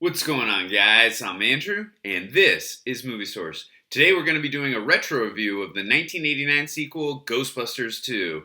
What's going on, guys? I'm Andrew, and this is Movie Source. Today we're going to be doing a retro review of the 1989 sequel, Ghostbusters 2.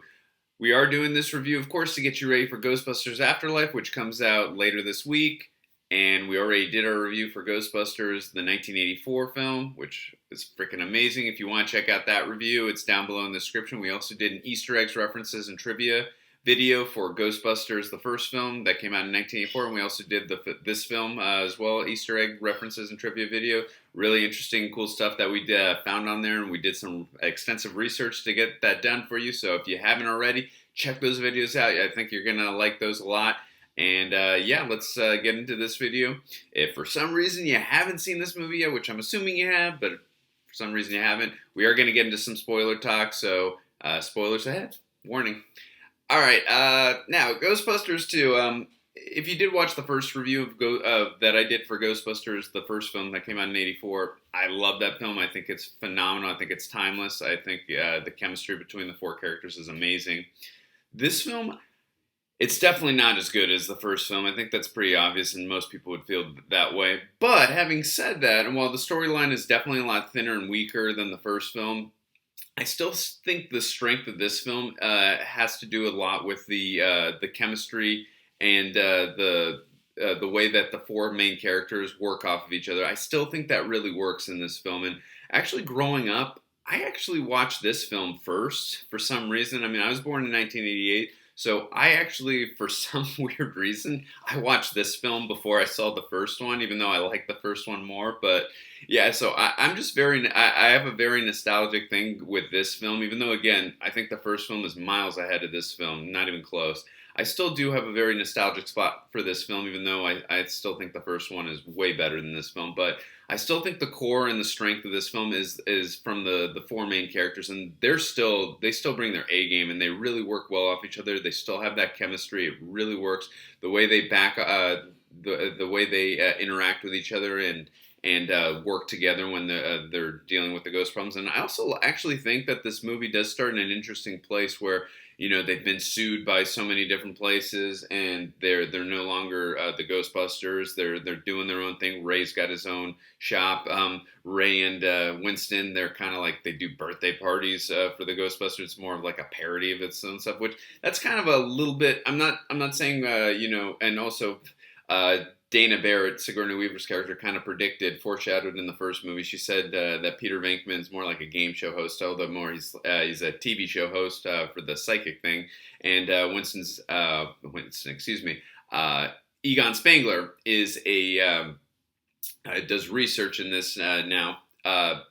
We are doing this review, of course, to get you ready for Ghostbusters Afterlife, which comes out later this week. And we already did our review for Ghostbusters, the 1984 film, which is freaking amazing. If you want to check out that review, it's down below in the description. We also did an Easter eggs, references, and trivia video for Ghostbusters, the first film that came out in 1984, and we also did this film as well, Easter egg references and trivia video. Really interesting, cool stuff that we found on there, and we did some extensive research to get that done for you. So if you haven't already, check those videos out. I think you're gonna like those a lot. And yeah, let's get into this video. If for some reason you haven't seen this movie yet, which I'm assuming you have, but for some reason you haven't, we are going to get into some spoiler talk. So spoilers ahead. Warning. All right, now Ghostbusters 2. If you did watch the first review of that I did for Ghostbusters, the first film that came out in '84, I love that film. I think it's phenomenal. I think it's timeless. I think the chemistry between the four characters is amazing. This film, it's definitely not as good as the first film. I think that's pretty obvious, and most people would feel that way. But having said that, and while the storyline is definitely a lot thinner and weaker than the first film, I still think the strength of this film has to do a lot with the chemistry and the way that the four main characters work off of each other. I still think that really works in this film. And actually, growing up, I actually watched this film first for some reason. I mean, I was born in 1988. So I actually, for some weird reason, I watched this film before I saw the first one, even though I like the first one more. But yeah, so I'm just I have a very nostalgic thing with this film, even though, again, I think the first film is miles ahead of this film, not even close. I still do have a very nostalgic spot for this film, even though I still think the first one is way better than this film. But I still think the core and the strength of this film is from the four main characters, and they still bring their A game, and they really work well off each other. They still have that chemistry. It really works. The way they the way they interact with each other and work together when they're dealing with the ghost problems. And I also actually think that this movie does start in an interesting place where, you know, they've been sued by so many different places, and they're no longer the Ghostbusters. They're doing their own thing. Ray's got his own shop. Ray and Winston, they're kind of like, they do birthday parties for the Ghostbusters. It's more of like a parody of its own stuff, which that's kind of a little bit. I'm not saying you know, and also. Dana Barrett, Sigourney Weaver's character, kind of foreshadowed in the first movie. She said that Peter Venkman's more like a game show host, although more he's a TV show host for the psychic thing. And Egon Spangler is does research in this now.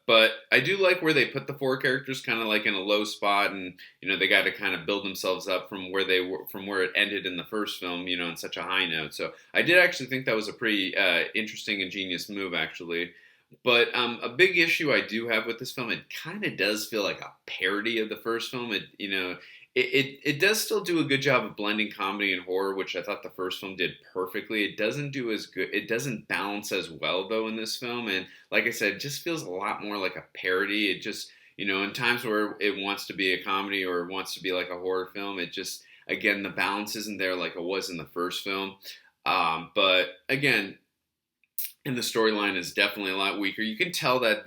But I do like where they put the four characters kind of like in a low spot, and you know they got to kind of build themselves up from where it ended in the first film, you know, on such a high note. So I did actually think that was a pretty interesting and genius move, actually. But a big issue I do have with this film, it kind of does feel like a parody of the first film. It does still do a good job of blending comedy and horror, which I thought the first film did perfectly. It doesn't do as good. It doesn't balance as well, though, in this film. And like I said, it just feels a lot more like a parody. It just, you know, in times where it wants to be a comedy or it wants to be like a horror film, it just, again, the balance isn't there like it was in the first film. But again, and the storyline is definitely a lot weaker. You can tell that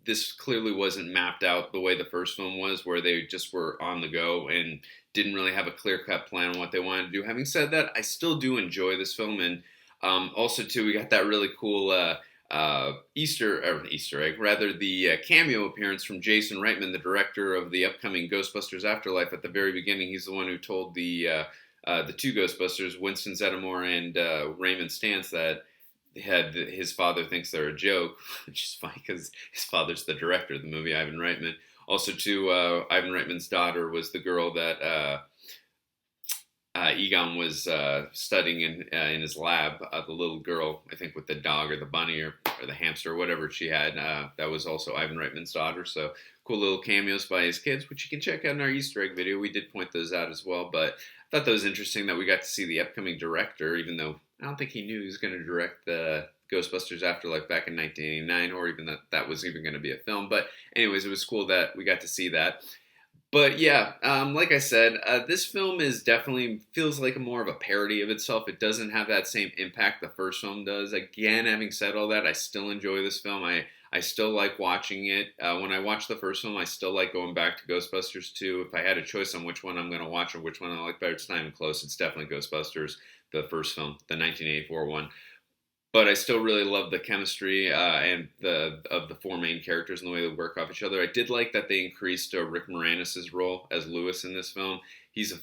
this clearly wasn't mapped out the way the first film was, where they just were on the go and didn't really have a clear-cut plan on what they wanted to do. Having said that, I still do enjoy this film, and also too, we got that really cool Easter egg, rather the cameo appearance from Jason Reitman, the director of the upcoming Ghostbusters Afterlife. At the very beginning, he's the one who told the two Ghostbusters, Winston Zeddemore and Raymond Stantz, that his father thinks they're a joke, which is funny because his father's the director of the movie, Ivan Reitman. Also, too, Ivan Reitman's daughter was the girl that Egon was studying in his lab. The little girl, I think, with the dog or the bunny or the hamster or whatever she had, that was also Ivan Reitman's daughter. So cool little cameos by his kids, which you can check out in our Easter egg video. We did point those out as well, but I thought that was interesting that we got to see the upcoming director, even though I don't think he knew he was going to direct the Ghostbusters Afterlife back in 1989, or even that was even going to be a film. But anyways, it was cool that we got to see that. But yeah, like I said, this film is definitely feels like a more of a parody of itself. It doesn't have that same impact the first film does. Again, having said all that, I still enjoy this film. I still like watching it. When I watch the first film, I still like going back to Ghostbusters 2. If I had a choice on which one I'm going to watch or which one I like better, it's not even close. It's definitely Ghostbusters, the first film, the 1984 one. But I still really love the chemistry and the of the four main characters and the way they work off each other. I did like that they increased Rick Moranis' role as Lewis in this film. He's a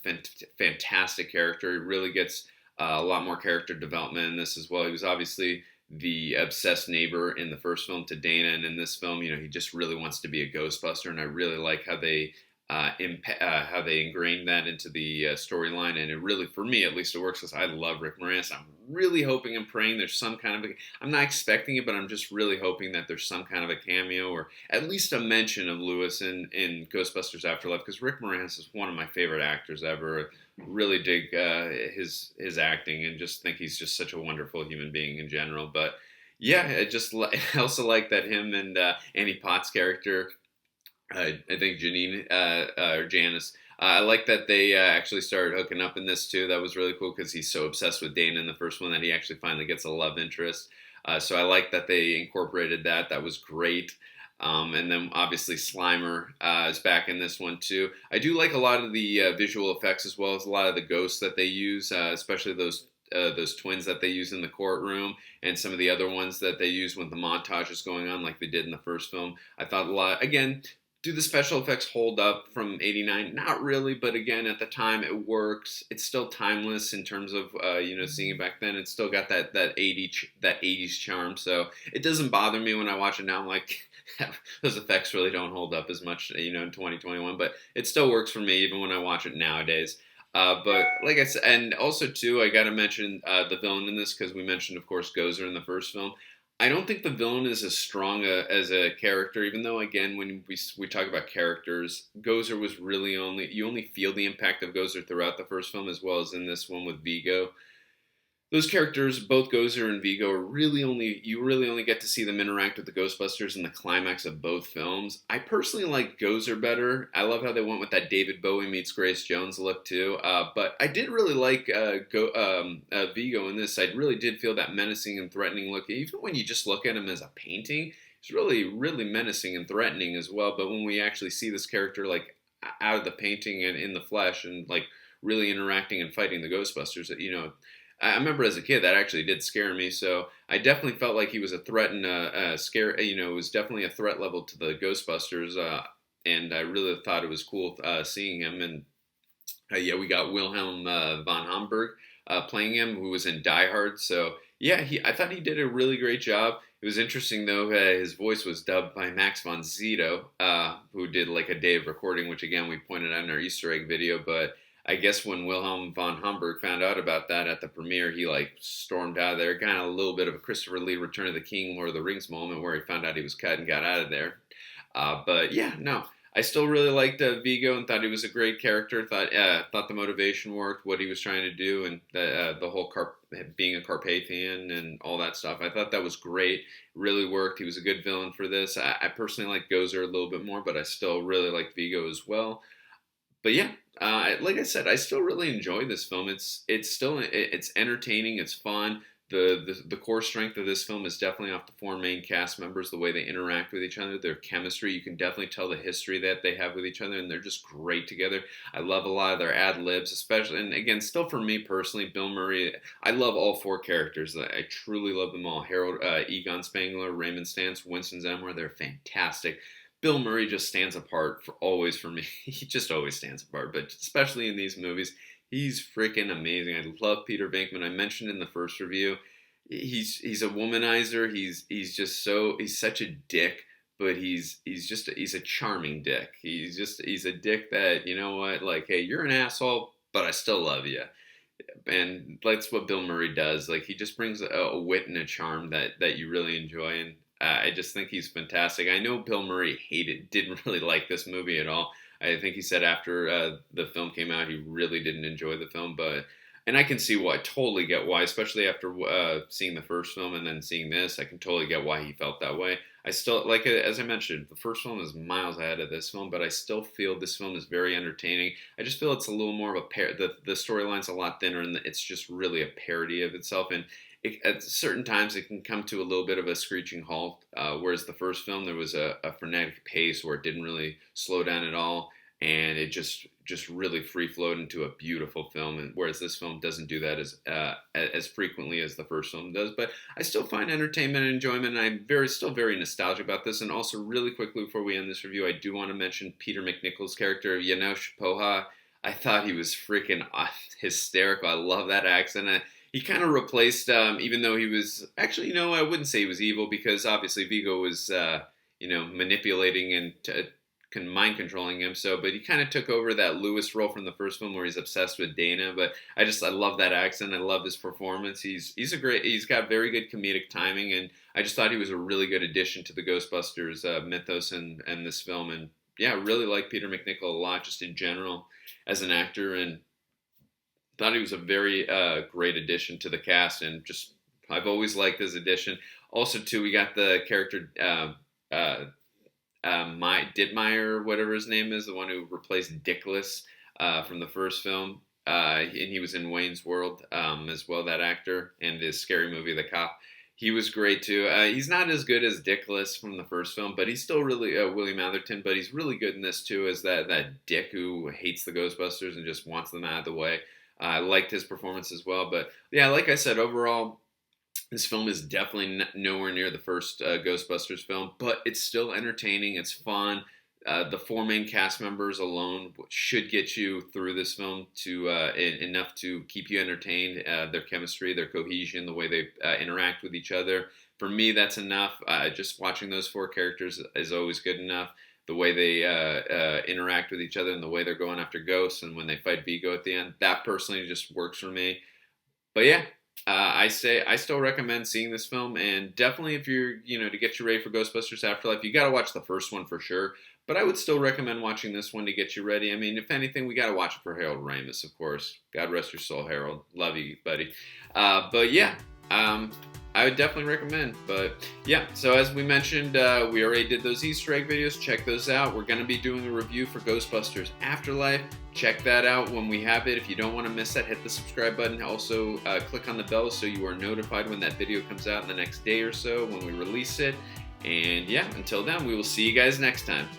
fantastic character. He really gets a lot more character development in this as well. He was obviously the obsessed neighbor in the first film to Dana, and in this film, he just really wants to be a Ghostbuster, and I really like how they ingrained that into the storyline, and it really, for me at least, it works because I love Rick Moranis. I'm really hoping and praying there's some kind of I'm not expecting it, but I'm just really hoping that there's some kind of a cameo or at least a mention of Lewis in Ghostbusters Afterlife, because Rick Moranis is one of my favorite actors ever. Really dig his acting and just think he's just such a wonderful human being in general. But yeah, I also like that him and Annie Potts' character, I think Janine or Janice. I like that they actually started hooking up in this too. That was really cool because he's so obsessed with Dana in the first one that he actually finally gets a love interest. So I like that they incorporated that. That was great. And then obviously Slimer is back in this one too. I do like a lot of the visual effects as well as a lot of the ghosts that they use, especially those twins that they use in the courtroom and some of the other ones that they use when the montage is going on like they did in the first film. I thought a lot, again, do the special effects hold up from '89? Not really, but again, at the time, it works. It's still timeless in terms of seeing it back then. It's still got that '80s charm. So it doesn't bother me when I watch it now. I'm like, those effects really don't hold up as much, in 2021. But it still works for me even when I watch it nowadays. But like I said, and also too, I got to mention the villain in this because we mentioned, of course, Gozer in the first film. I don't think the villain is as strong as a character, even though, again, when we talk about characters, Gozer was really you only feel the impact of Gozer throughout the first film as well as in this one with Vigo. Those characters, both Gozer and Vigo, you really only get to see them interact with the Ghostbusters in the climax of both films. I personally like Gozer better. I love how they went with that David Bowie meets Grace Jones look too. But I did really like Vigo in this. I really did feel that menacing and threatening look. Even when you just look at him as a painting, he's really, really menacing and threatening as well. But when we actually see this character like out of the painting and in the flesh and like really interacting and fighting the Ghostbusters, I remember as a kid that actually did scare me. So I definitely felt like he was a threat and a scare. It was definitely a threat level to the Ghostbusters, and I really thought it was cool seeing him. And yeah, we got Wilhelm von Homburg playing him, who was in Die Hard. So yeah, I thought he did a really great job. It was interesting though, his voice was dubbed by Max von Sydow, who did like a day of recording, which again we pointed out in our Easter egg video, but. I guess when Wilhelm von Homburg found out about that at the premiere, he like stormed out of there. Kind of a little bit of a Christopher Lee Return of the King, Lord of the Rings moment where he found out he was cut and got out of there. But yeah, no, I still really liked Vigo and thought he was a great character. Thought the motivation worked, what he was trying to do, and the whole being a Carpathian and all that stuff. I thought that was great. Really worked. He was a good villain for this. I personally like Gozer a little bit more, but I still really like Vigo as well. But yeah, like I said, I still really enjoy this film. It's entertaining. It's fun. The core strength of this film is definitely off the four main cast members, the way they interact with each other, their chemistry. You can definitely tell the history that they have with each other, and they're just great together. I love a lot of their ad libs, especially, and again, still for me personally, Bill Murray. I love all four characters. I truly love them all. Harold, Egon Spangler, Raymond Stantz, Winston Zeddemore. They're fantastic. Bill Murray just stands apart always for me. He just always stands apart, but especially in these movies, he's freaking amazing. I love Peter Venkman. I mentioned in the first review, he's a womanizer. He's such a dick, but he's a charming dick. He's a dick that, you know what, like, hey, you're an asshole, but I still love you. And that's what Bill Murray does. Like, he just brings a wit and a charm that you really enjoy, and I just think he's fantastic. I know Bill Murray didn't really like this movie at all. I think he said after the film came out, he really didn't enjoy the film. But And I can see why, totally get why, especially after seeing the first film and then seeing this. I can totally get why he felt that way. I still, like, as I mentioned, the first film is miles ahead of this film, but I still feel this film is very entertaining. I just feel it's a little more of a the storyline's a lot thinner, and it's just really a parody of itself. And at certain times, it can come to a little bit of a screeching halt. Whereas the first film, there was a frenetic pace where it didn't really slow down at all, and it just really free flowed into a beautiful film. And whereas this film doesn't do that as frequently as the first film does, but I still find entertainment and enjoyment, and I'm still very nostalgic about this. And also, really quickly before we end this review, I do want to mention Peter McNichol's character, Janos Poha. I thought he was freaking hysterical. I love that accent. He kind of replaced, even though he was actually, I wouldn't say he was evil, because obviously Vigo was, manipulating and mind controlling him. But he kind of took over that Lewis role from the first film, where he's obsessed with Dana. But I love that accent. I love his performance. He's got very good comedic timing, and I just thought he was a really good addition to the Ghostbusters mythos and this film. And yeah, I really like Peter McNichol a lot, just in general as an actor, and thought he was a very great addition to the cast, and just I've always liked his addition. Also, too, we got the character Dittmeyer, whatever his name is, the one who replaced Dickless from the first film, and he was in Wayne's World as well. That actor, and his scary movie, The Cop. He was great too. He's not as good as Dickless from the first film, but he's still really William Atherton. But he's really good in this too, as that dick who hates the Ghostbusters and just wants them out of the way. I liked his performance as well. But yeah, like I said, overall, this film is definitely nowhere near the first Ghostbusters film, but it's still entertaining. It's fun. The four main cast members alone should get you through this film enough to keep you entertained. Their chemistry, their cohesion, the way they interact with each other. For me, that's enough. Just watching those four characters is always good enough. The way they interact with each other, and the way they're going after ghosts, and when they fight Vigo at the end, that personally just works for me. But yeah, I still recommend seeing this film, and definitely if you're, to get you ready for Ghostbusters Afterlife, you got to watch the first one for sure. But I would still recommend watching this one to get you ready. I mean, if anything, we got to watch it for Harold Ramis, of course. God rest your soul, Harold. Love you, buddy. But yeah, I would definitely recommend. But yeah, so as we mentioned, we already did those Easter egg videos. Check those out. We're going to be doing a review for Ghostbusters Afterlife. Check that out when we have it. If you don't want to miss that, hit the subscribe button. Also, click on the bell so you are notified when that video comes out in the next day or so when we release it. And yeah, until then, we will see you guys next time.